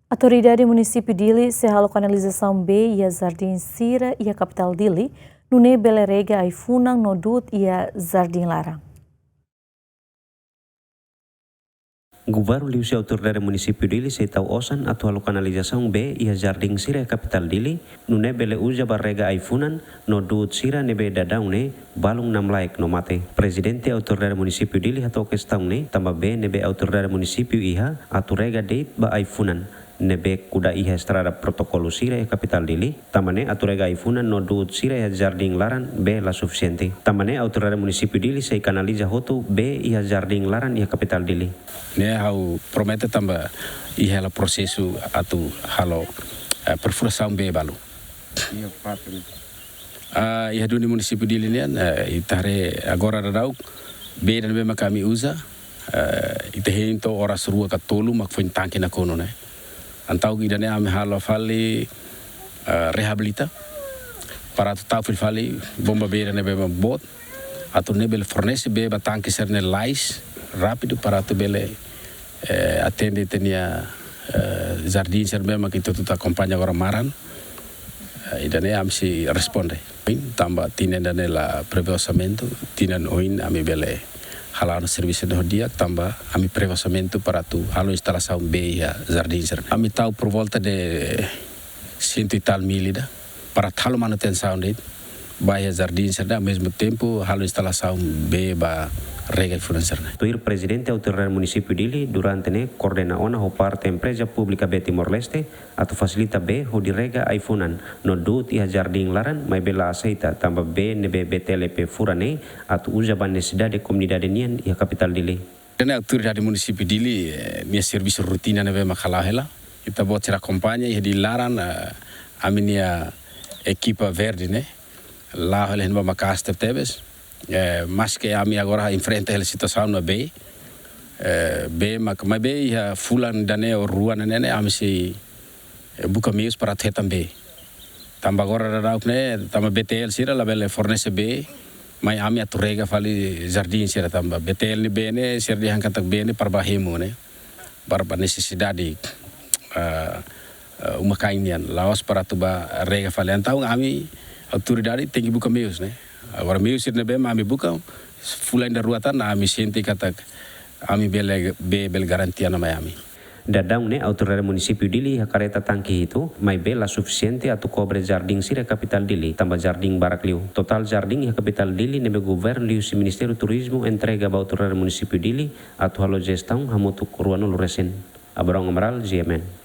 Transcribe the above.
Autoridade município Dili se a localização B e a Jardim Sira e a capital Dili, nune belerega ai funang nodut e a Jardim Lara. Governo liu se autoridade município Dili se tau osan atau localização B e a Jardim Sira e capital Dili, nune bele uja barrega ai funan nodut Sira nebe dadang ne balung nam laik no mate. Presidente autoridade município Dili atau questão ne tamba B nebe autoridade município iha atau rega date ba ai funan. Nebe kuda iha estrada protokolo Sira e capital Dili, tamane aturega ifunan no duut Sira e Jardim Laran B la suficiente. Tamane autoridade município Dili se canaliza hotu B e Jardim Laran e capital Dili. Ne hau promete tamba iha la prosesu atu halo perfuração B balu. Iha duni município Dili nian itare agora radau B dan B kami usa itahento oras rua ka tolu mak foi tanki na kono ne. Antau idane ame halo fali rehabilita para tu tau fali bomba beira ne beba bot atau ne bele fornece beba tanque serne lais rápido para tu bele atende tenia jardim serbe mak itu tu acompanha agora maran idane am si responde tamba tinen dane la previsamento tinan oin ame bele halal serviço de dia tambah kami prevasamento para tu halo instalação B ya jardim serve. Kami tahu por volta de 100 e tal mil para halo manutenção de baia jardim serve ao mesmo tempo halo instalação B ba rega financeira. Tuir presidente autoridade município Dili durante ne coordena ona ho parte empresa pública B Timor-Leste atau facilita B ho direga iPhonean no dut iha jardim laran mai bela aceita tambah B nebe BTLP furane atau uja ban necessidade comunidade nian iha capital Dili. Dene autoridade município Dili nia serviço rotina nebe makalahela kita buat cara kampanye iha di laran aminia equipa verde ne lá ele não vai macaste tebes mas que a minha agora enfrenta a situação no B B mas B ya fulan dane o ruan nene am si buka meios para ter também tamba agora da ne tamba BTL sira la bele fornece B mas a minha torrega fali jardim sira tamba BTL ni B ne sir di angkat B ne para bahemu ne para necessidade uma kainian laos para tuba rega fali antau ami autoridade tem que buka meios ne agora meio sir nebe ami buka fulan da ruatan ami senti kata ami bel garantia na Miami. Dadang ne autoridade município Dili ha kareta tangki itu mai bela suficiente atau cobre jardim Sira capital Dili tambah jardim Barak Liu. Total jardim ha capital Dili nebe governo liu si Ministério Turismo entrega ba autoridade município Dili atau halo gestão hamutuk ruano luresen. Abrang Amaral GMN.